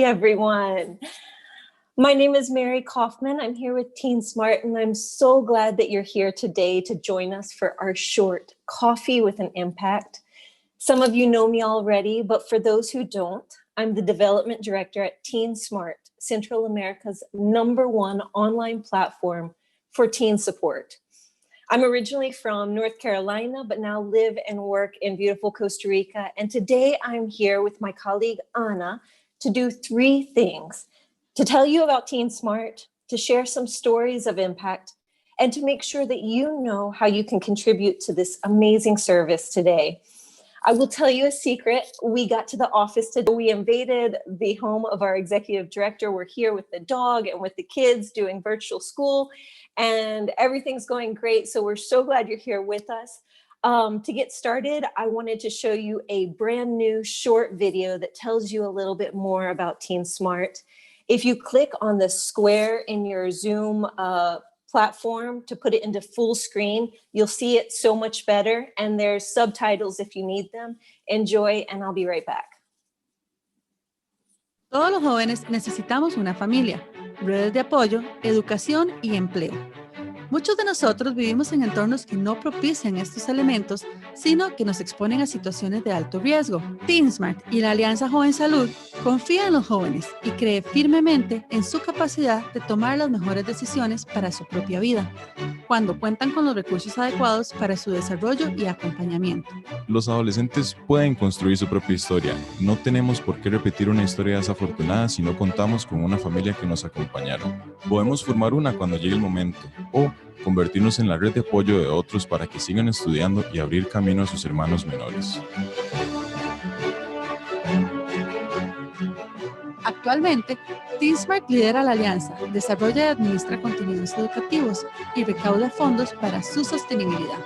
everyone. My name is Mary Kaufman. I'm here with TeenSmart, and I'm so glad that you're here today to join us for our short Coffee with an Impact. Some of you know me already, but for those who don't, I'm the Development Director at TeenSmart, Central America's #1 online platform for teen support. I'm originally from North Carolina, but now live and work in beautiful Costa Rica. And today I'm here with my colleague, Anna, to do 3 things: to tell you about TeenSmart, to share some stories of impact, and to make sure that you know how you can contribute to this amazing service today. I will tell you a secret. We got to the office today. We invaded the home of our executive director. We're here with the dog and with the kids doing virtual school, and everything's going great. So we're so glad you're here with us. To get started, I wanted to show you a brand new short video that tells you a little bit more about TeenSmart. If you click on the square in your Zoom platform to put it into full screen, you'll see it so much better, and there's subtitles if you need them. Enjoy, and I'll be right back. Todos los jóvenes necesitamos una familia, redes de apoyo, educación y empleo. Muchos de nosotros vivimos en entornos que no propician estos elementos, sino que nos exponen a situaciones de alto riesgo. TeenSmart y la Alianza Joven Salud confía en los jóvenes y cree firmemente en su capacidad de tomar las mejores decisiones para su propia vida, cuando cuentan con los recursos adecuados para su desarrollo y acompañamiento. Los adolescentes pueden construir su propia historia. No tenemos por qué repetir una historia desafortunada si no contamos con una familia que nos acompañaron. Podemos formar una cuando llegue el momento, o convertirnos en la red de apoyo de otros para que sigan estudiando y abrir camino a sus hermanos menores. Actualmente, TeenSmart lidera la alianza, desarrolla y administra contenidos educativos y recauda fondos para su sostenibilidad.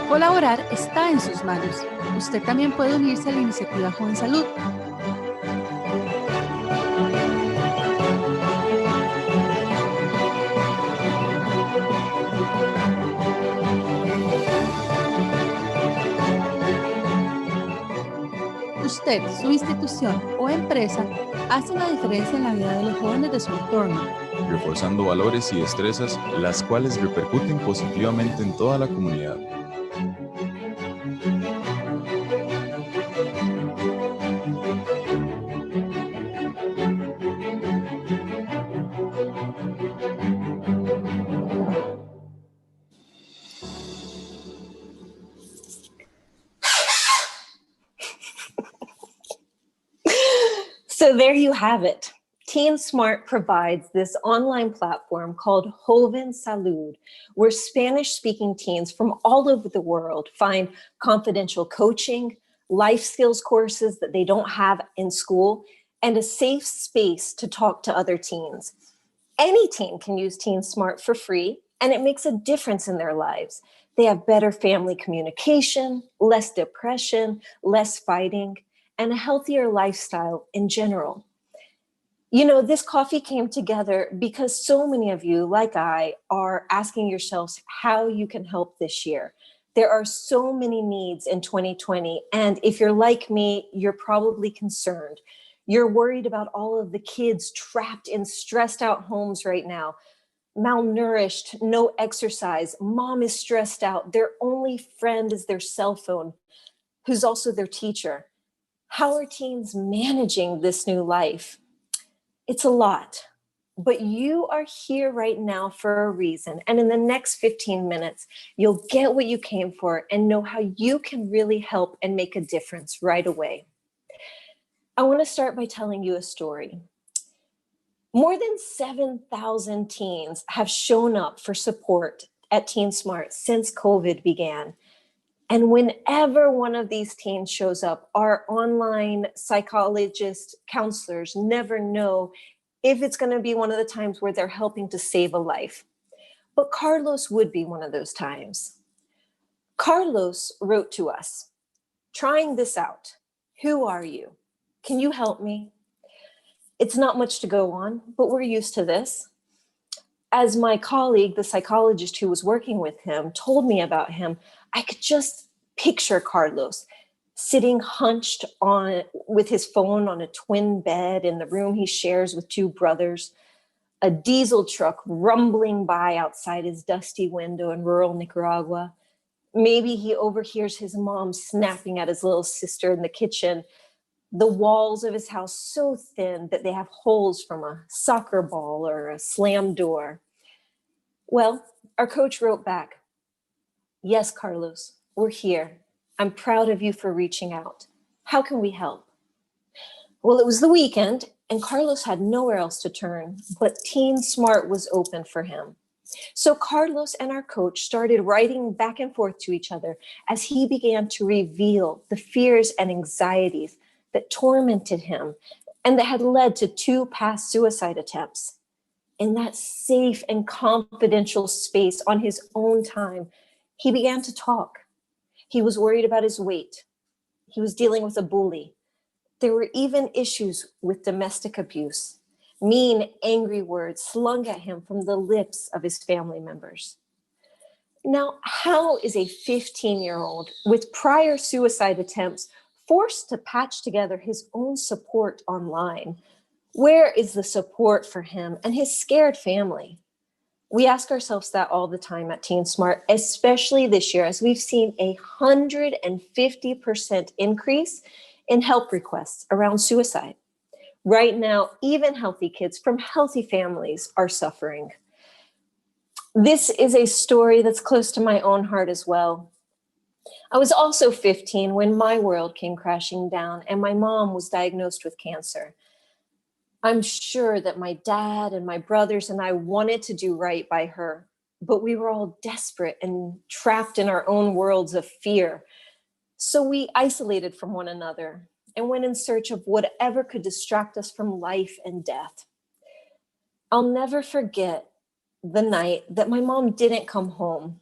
Colaborar está en sus manos. Usted también puede unirse a la iniciativa Joven Salud. Usted, su institución o empresa hacen la diferencia en la vida de los jóvenes de su entorno, Reforzando valores y destrezas, las cuales repercuten positivamente en toda la comunidad. So there you have it. TeenSmart provides this online platform called Joven Salud, where Spanish-speaking teens from all over the world find confidential coaching, life skills courses that they don't have in school, and a safe space to talk to other teens. Any teen can use TeenSmart for free, and it makes a difference in their lives. They have better family communication, less depression, less fighting, and a healthier lifestyle in general. You know, this coffee came together because so many of you, like I, are asking yourselves how you can help this year. There are so many needs in 2020, and if you're like me, you're probably concerned. You're worried about all of the kids trapped in stressed out homes right now, malnourished, no exercise, mom is stressed out, their only friend is their cell phone, who's also their teacher. How are teens managing this new life? It's a lot, but you are here right now for a reason. And in the next 15 minutes, you'll get what you came for and know how you can really help and make a difference right away. I want to start by telling you a story. More than 7,000 teens have shown up for support at TeenSmart since COVID began. And whenever one of these teens shows up, our online psychologist counselors never know if it's going to be one of the times where they're helping to save a life. But Carlos would be one of those times. Carlos wrote to us, trying this out. Who are you? Can you help me? It's not much to go on, but we're used to this. As my colleague, the psychologist who was working with him, told me about him, I could just picture Carlos sitting hunched on with his phone on a twin bed in the room he shares with two brothers, a diesel truck rumbling by outside his dusty window in rural Nicaragua. Maybe he overhears his mom snapping at his little sister in the kitchen. The walls of his house so thin that they have holes from a soccer ball or a slam door. Well, our coach wrote back, yes, Carlos, we're here. I'm proud of you for reaching out. How can we help? Well, it was the weekend and Carlos had nowhere else to turn, but TeenSmart was open for him. So Carlos and our coach started writing back and forth to each other as he began to reveal the fears and anxieties that tormented him and that had led to 2 past suicide attempts. In that safe and confidential space on his own time, he began to talk. He was worried about his weight. He was dealing with a bully. There were even issues with domestic abuse, mean, angry words slung at him from the lips of his family members. Now, how is a 15-year-old with prior suicide attempts forced to patch together his own support online? Where is the support for him and his scared family? We ask ourselves that all the time at TeenSmart, especially this year, as we've seen a 150% increase in help requests around suicide. Right now, even healthy kids from healthy families are suffering. This is a story that's close to my own heart as well. I was also 15 when my world came crashing down and my mom was diagnosed with cancer. I'm sure that my dad and my brothers and I wanted to do right by her, but we were all desperate and trapped in our own worlds of fear. So we isolated from one another and went in search of whatever could distract us from life and death. I'll never forget the night that my mom didn't come home.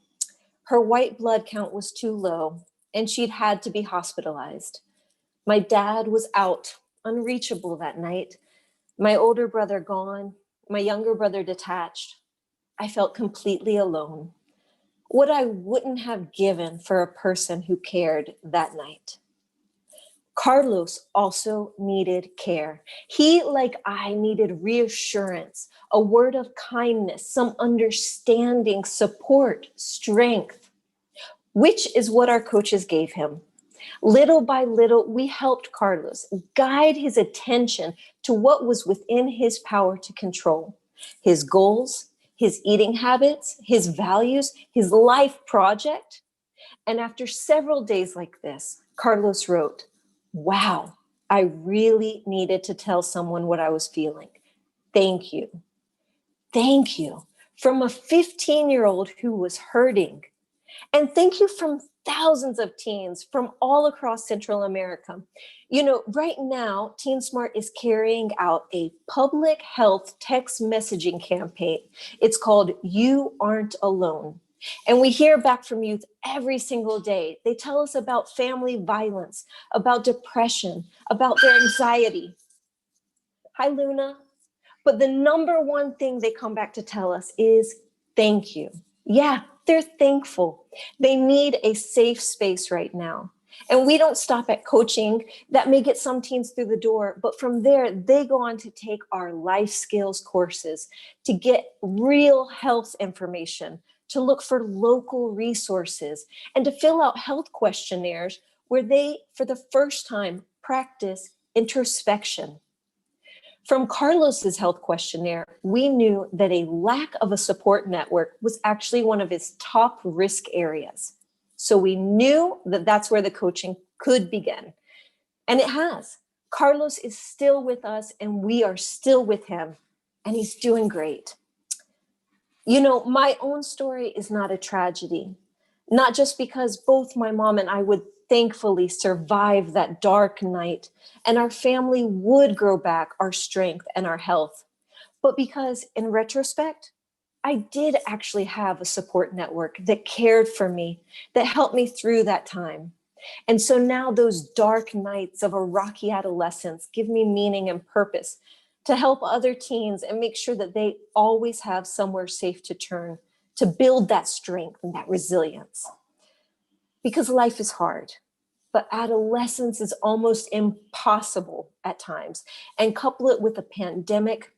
Her white blood count was too low and she'd had to be hospitalized. My dad was out, unreachable that night. My older brother gone, my younger brother detached. I felt completely alone. What I wouldn't have given for a person who cared that night. Carlos also needed care. He, like I, needed reassurance, a word of kindness, some understanding, support, strength, which is what our coaches gave him. Little by little, we helped Carlos guide his attention to what was within his power to control: his goals, his eating habits, his values, his life project. And after several days like this, Carlos wrote, "Wow, I really needed to tell someone what I was feeling. Thank you. Thank you." From a 15-year-old who was hurting. And thank you from thousands of teens from all across Central America. You know, right now, TeenSmart is carrying out a public health text messaging campaign. It's called You Aren't Alone. And we hear back from youth every single day. They tell us about family violence, about depression, about their anxiety. Hi, Luna. But the number one thing they come back to tell us is thank you. Yeah, they're thankful. They need a safe space right now. And we don't stop at coaching. That may get some teens through the door, but from there, they go on to take our life skills courses, to get real health information, to look for local resources, and to fill out health questionnaires where they, for the first time, practice introspection. From Carlos's health questionnaire, we knew that a lack of a support network was actually one of his top risk areas. So we knew that that's where the coaching could begin. And it has. Carlos is still with us and we are still with him, and he's doing great. You know, my own story is not a tragedy, not just because both my mom and I would thankfully survive that dark night and our family would grow back our strength and our health, but because in retrospect, I did actually have a support network that cared for me, that helped me through that time. And so now those dark nights of a rocky adolescence give me meaning and purpose to help other teens and make sure that they always have somewhere safe to turn to build that strength and that resilience. Because life is hard, but adolescence is almost impossible at times. And couple it with a pandemic,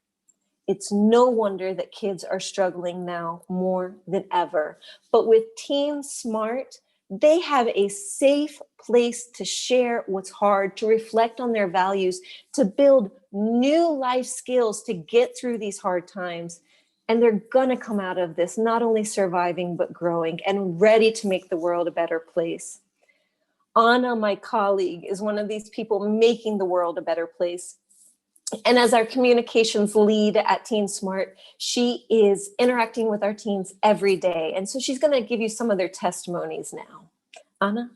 it's no wonder that kids are struggling now more than ever. But with TeenSmart, they have a safe place to share what's hard, to reflect on their values, to build new life skills to get through these hard times. And they're gonna come out of this not only surviving, but growing and ready to make the world a better place. Anna, my colleague, is one of these people making the world a better place. And as our communications lead at TeenSmart, she is interacting with our teens every day. And so she's going to give you some of their testimonies now. Anna?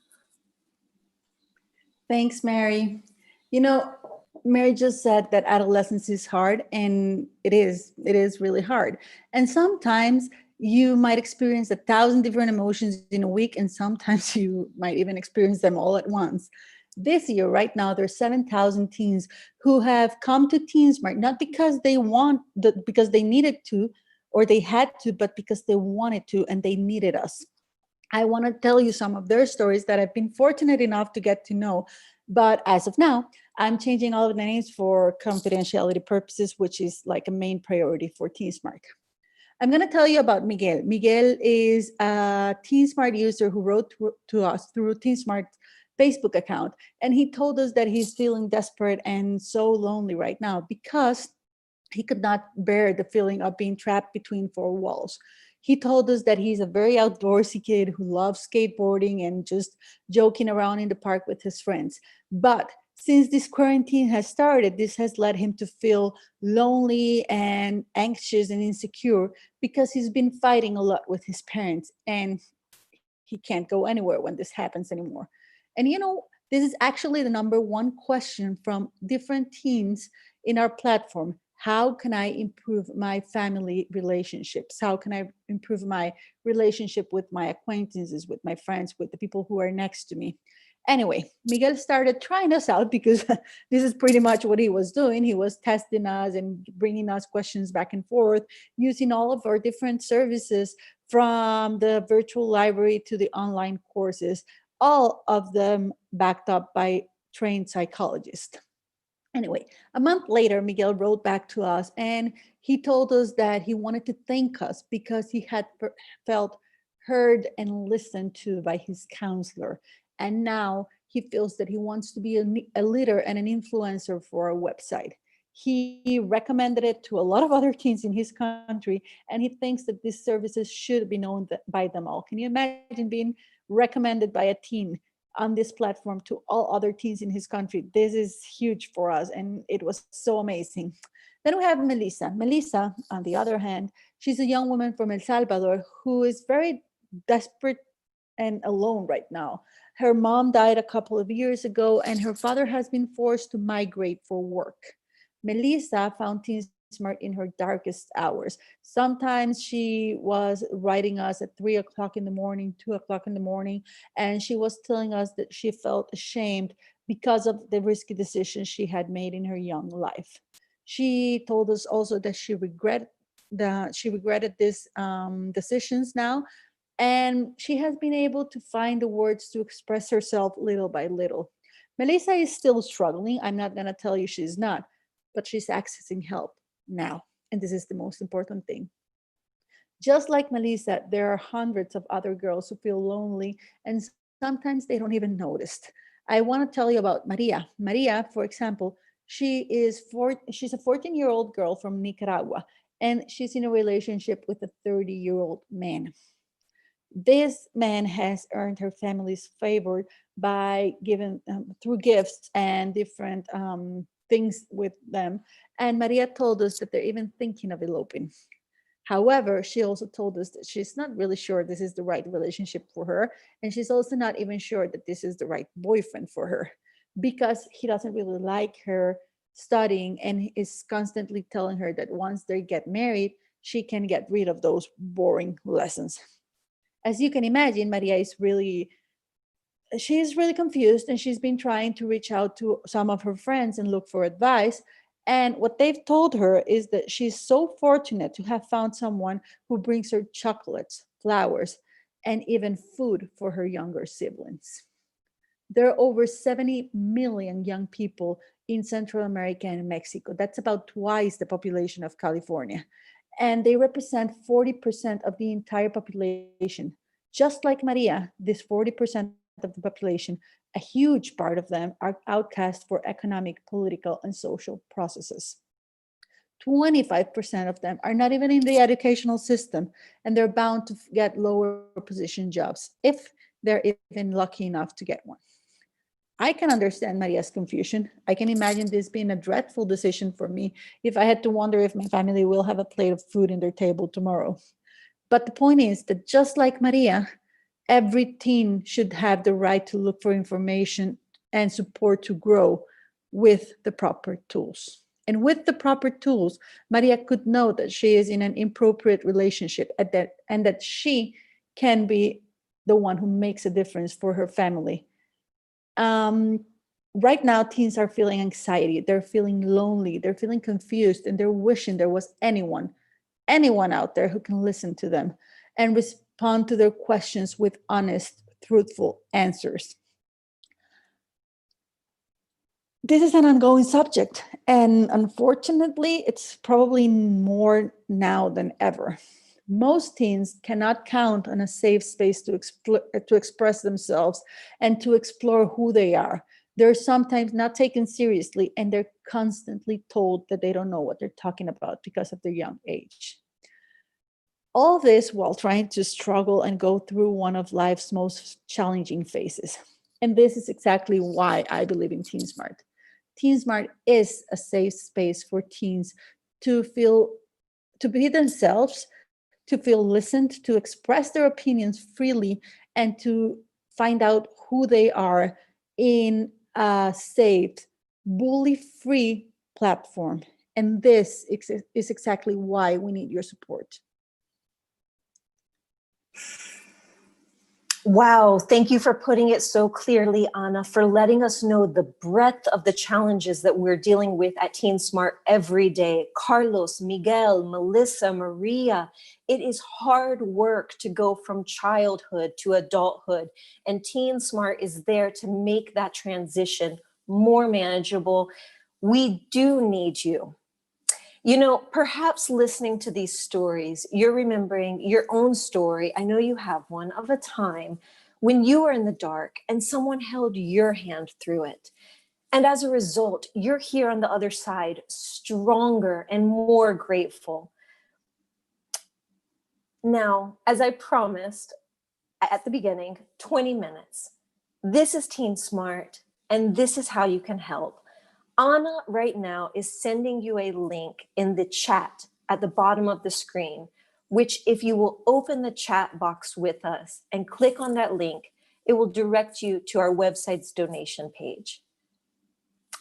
Thanks, Mary. You know, Mary just said that adolescence is hard, and it is really hard. And sometimes you might experience 1,000 different emotions in a week, and sometimes you might even experience them all at once. This year, right now, there's 7,000 teens who have come to TeenSmart, not because they because they needed to or they had to, but because they wanted to and they needed us. I want to tell you some of their stories that I've been fortunate enough to get to know. But as of now, I'm changing all of the names for confidentiality purposes, which is like a main priority for TeenSmart. I'm going to tell you about Miguel. Miguel is a TeenSmart user who wrote to us through TeenSmart's Facebook account. And he told us that he's feeling desperate and so lonely right now because he could not bear the feeling of being trapped between four walls. He told us that he's a very outdoorsy kid who loves skateboarding and just joking around in the park with his friends. But since this quarantine has started, this has led him to feel lonely and anxious and insecure because he's been fighting a lot with his parents and he can't go anywhere when this happens anymore. And you know, this is actually the number one question from different teens in our platform. How can I improve my family relationships? How can I improve my relationship with my acquaintances, with my friends, with the people who are next to me? Anyway, Miguel started trying us out because this is pretty much what he was doing. He was testing us and bringing us questions back and forth, using all of our different services from the virtual library to the online courses, all of them backed up by trained psychologists. Anyway, a month later, Miguel wrote back to us and he told us that he wanted to thank us because he had felt heard and listened to by his counselor. And now he feels that he wants to be a leader and an influencer for our website. He recommended it to a lot of other teens in his country, and he thinks that these services should be known by them all. Can you imagine being recommended by a teen on this platform to all other teens in his country? This is huge for us, and it was so amazing. Then we have Melissa. Melissa, on the other hand, she's a young woman from El Salvador who is very desperate and alone right now. Her mom died a couple of years ago, and her father has been forced to migrate for work. Melissa found TeenSmart in her darkest hours. Sometimes she was writing us at 3 o'clock in the morning, 2 o'clock in the morning, and she was telling us that she felt ashamed because of the risky decisions she had made in her young life. She told us also that she regretted these decisions now, and she has been able to find the words to express herself little by little. Melissa is still struggling. I'm not going to tell you she's not, but she's accessing help now. And this is the most important thing. Just like Melissa, there are hundreds of other girls who feel lonely and sometimes they don't even notice. I want to tell you about Maria. Maria, for example, she's a 14-year-old girl from Nicaragua, and she's in a relationship with a 30-year-old man. This man has earned her family's favor by giving through gifts and different things with them. And Maria told us that they're even thinking of eloping. However, she also told us that she's not really sure this is the right relationship for her. And she's also not even sure that this is the right boyfriend for her, because he doesn't really like her studying and is constantly telling her that once they get married, she can get rid of those boring lessons. As you can imagine, Maria she's really confused, and she's been trying to reach out to some of her friends and look for advice. And what they've told her is that she's so fortunate to have found someone who brings her chocolates, flowers, and even food for her younger siblings. There are over 70 million young people in Central America and Mexico. That's about twice the population of California. And they represent 40% of the entire population. Just like Maria, this 40% of the population, a huge part of them are outcast for economic, political, and social processes. 25% of them are not even in the educational system, and they're bound to get lower position jobs if they're even lucky enough to get one. I can understand Maria's confusion. I can imagine this being a dreadful decision for me if I had to wonder if my family will have a plate of food in their table tomorrow. But the point is that just like Maria, every teen should have the right to look for information and support to grow with the proper tools. And with the proper tools, Maria could know that she is in an inappropriate relationship and that she can be the one who makes a difference for her family. Right now, teens are feeling anxiety, they're feeling lonely, they're feeling confused, and they're wishing there was anyone out there who can listen to them and respond to their questions with honest, truthful answers. This is an ongoing subject, and unfortunately, it's probably more now than ever. Most teens cannot count on a safe space to express themselves and to explore who they are. They're sometimes not taken seriously, and they're constantly told that they don't know what they're talking about because of their young age. All this while trying to struggle and go through one of life's most challenging phases. And this is exactly why I believe in TeenSmart. TeenSmart is a safe space for teens to be themselves, to feel listened, to express their opinions freely, and to find out who they are in a safe, bully-free platform. And this is exactly why we need your support. Wow, thank you for putting it so clearly, Ana, for letting us know the breadth of the challenges that we're dealing with at TeenSmart every day. Carlos, Miguel, Melissa, Maria, it is hard work to go from childhood to adulthood, and TeenSmart is there to make that transition more manageable. We do need you. You know, perhaps listening to these stories, you're remembering your own story. I know you have one, of a time when you were in the dark and someone held your hand through it. And as a result, you're here on the other side, stronger and more grateful. Now, as I promised at the beginning, 20 minutes. This is TeenSmart, and this is how you can help. Ana right now is sending you a link in the chat at the bottom of the screen, which if you will open the chat box with us and click on that link, it will direct you to our website's donation page.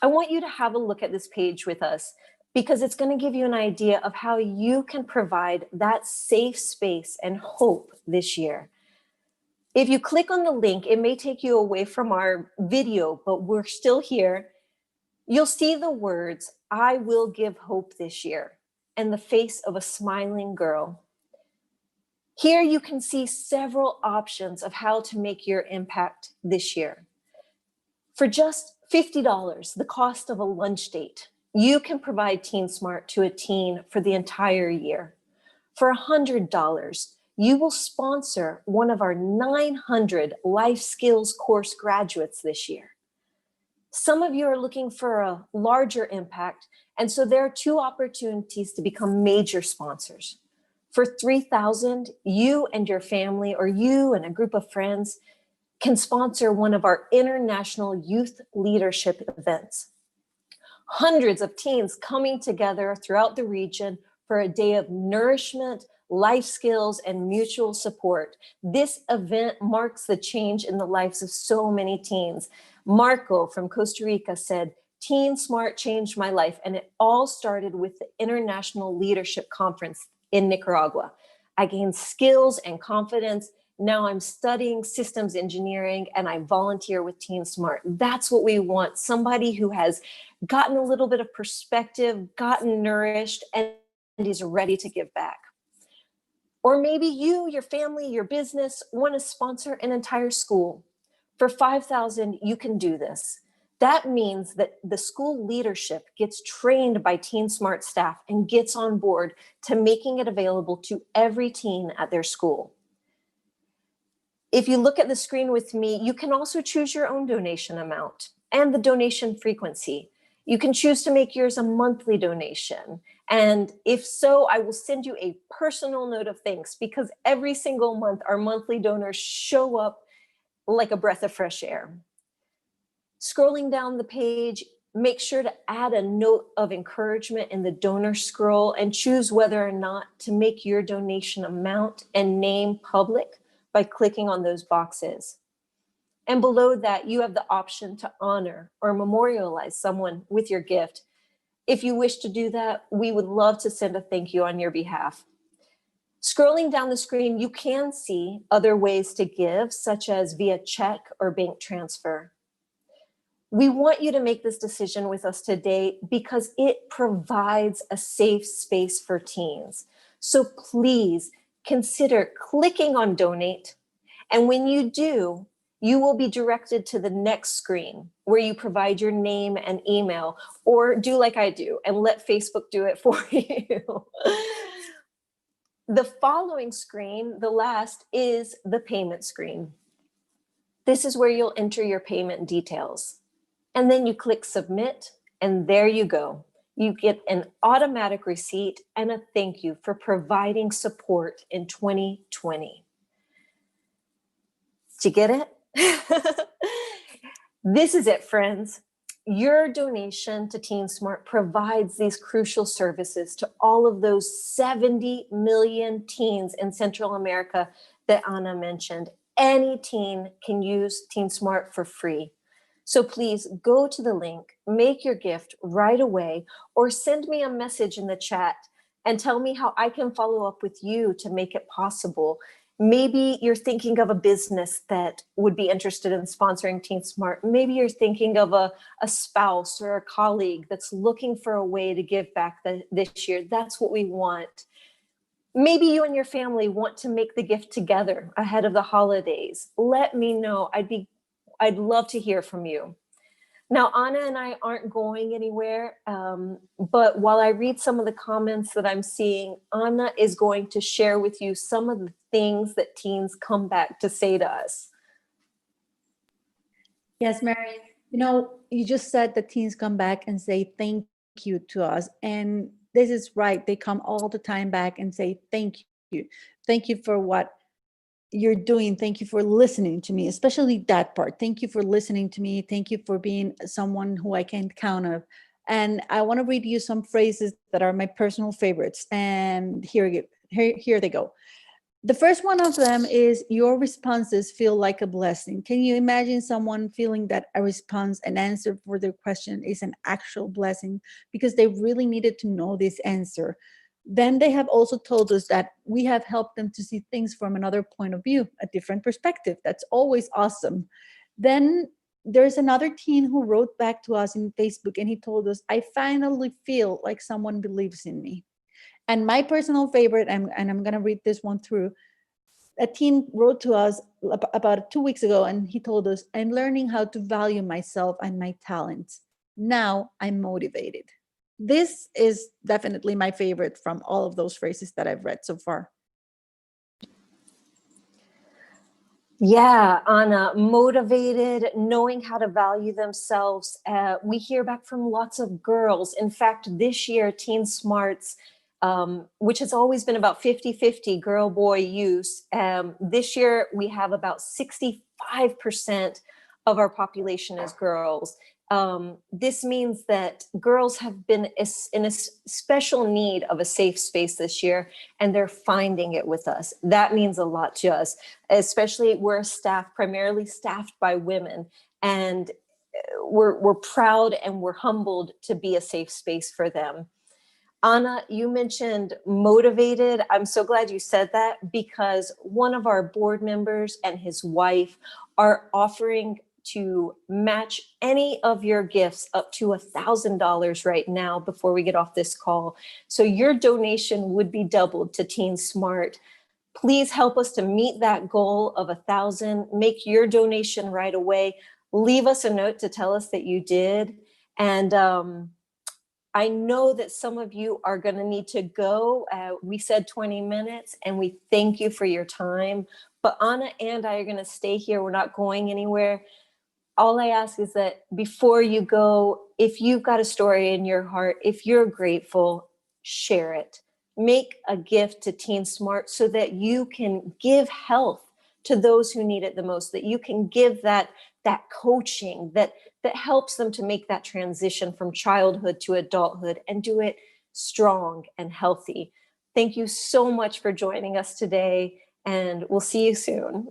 I want you to have a look at this page with us because it's going to give you an idea of how you can provide that safe space and hope this year. If you click on the link, it may take you away from our video, but we're still here. You'll see the words, "I will give hope this year," and the face of a smiling girl. Here you can see several options of how to make your impact this year. For just $50, the cost of a lunch date, you can provide TeenSmart to a teen for the entire year. For $100, you will sponsor one of our 900 life skills course graduates this year. Some of you are looking for a larger impact, and so there are two opportunities to become major sponsors. For $3,000, you and your family, or you and a group of friends, can sponsor one of our international youth leadership events. Hundreds of teens coming together throughout the region for a day of nourishment, life skills, and mutual support. This event marks the change in the lives of so many teens. Marco from Costa Rica said, TeenSmart changed my life, and it all started with the International Leadership Conference in Nicaragua. I gained skills and confidence. Now I'm studying systems engineering and I volunteer with TeenSmart. That's what we want, somebody who has gotten a little bit of perspective, gotten nourished, and is ready to give back. Or maybe you, your family, your business want to sponsor an entire school. For $5,000, you can do this. That means that the school leadership gets trained by TeenSmart staff and gets on board to making it available to every teen at their school. If you look at the screen with me, you can also choose your own donation amount and the donation frequency. You can choose to make yours a monthly donation. And if so, I will send you a personal note of thanks, because every single month our monthly donors show up like a breath of fresh air. Scrolling down the page, make sure to add a note of encouragement in the donor scroll and choose whether or not to make your donation amount and name public by clicking on those boxes. And below that, you have the option to honor or memorialize someone with your gift. If you wish to do that, we would love to send a thank you on your behalf. Scrolling down the screen, you can see other ways to give, such as via check or bank transfer. We want you to make this decision with us today because it provides a safe space for teens. So please consider clicking on donate. And when you do, you will be directed to the next screen where you provide your name and email, or do like I do and let Facebook do it for you. The following screen, the last, is the payment screen. This is where you'll enter your payment details. And then you click submit, and there you go. You get an automatic receipt and a thank you for providing support in 2020. Did you get it? This is it, friends. Your donation to TeenSmart provides these crucial services to all of those 70 million teens in Central America that Anna mentioned. Any teen can use TeenSmart for free. So please go to the link, make your gift right away, or send me a message in the chat and tell me how I can follow up with you to make it possible. Maybe you're thinking of a business that would be interested in sponsoring TeenSmart. Maybe you're thinking of a spouse or a colleague that's looking for a way to give back this year. That's what we want. Maybe you and your family want to make the gift together ahead of the holidays. Let me know. I'd love to hear from you. Now, Anna and I aren't going anywhere, but while I read some of the comments that I'm seeing, Anna is going to share with you some of the things that teens come back to say to us. Yes, Mary. You know, you just said that teens come back and say thank you to us. And this is right. They come all the time back and say thank you. Thank you for what you're doing. Thank you for listening to me, especially that part. Thank you for listening to me. Thank you for being someone who I can count on. And I want to read you some phrases that are my personal favorites. And here they go. The first one of them is, your responses feel like a blessing. Can you imagine someone feeling that a response, an answer for their question is an actual blessing because they really needed to know this answer? Then they have also told us that we have helped them to see things from another point of view, a different perspective. That's always awesome. Then there's another teen who wrote back to us in Facebook, and he told us, I finally feel like someone believes in me. And my personal favorite, and I'm going to read this one through, a teen wrote to us about 2 weeks ago, and he told us, I'm learning how to value myself and my talents. Now I'm motivated. This is definitely my favorite from all of those phrases that I've read so far. Yeah, Anna, motivated, knowing how to value themselves. We hear back from lots of girls. In fact, this year, Teen Smarts, which has always been about 50-50 girl boy use, this year we have about 65% of our population is girls. This means that girls have been in a special need of a safe space this year, and they're finding it with us. That means a lot to us, especially we're primarily staffed by women, and we're proud and we're humbled to be a safe space for them. Anna, you mentioned motivated. I'm so glad you said that, because one of our board members and his wife are offering to match any of your gifts up to $1,000 right now before we get off this call. So your donation would be doubled to TeenSmart. Please help us to meet that goal of 1,000. Make your donation right away. Leave us a note to tell us that you did. And I know that some of you are going to need to go. We said 20 minutes, and we thank you for your time. But Anna and I are going to stay here. We're not going anywhere. All I ask is that before you go, if you've got a story in your heart, if you're grateful, share it. Make a gift to TeenSmart so that you can give health to those who need it the most, that you can give that coaching that helps them to make that transition from childhood to adulthood and do it strong and healthy. Thank you so much for joining us today, and we'll see you soon.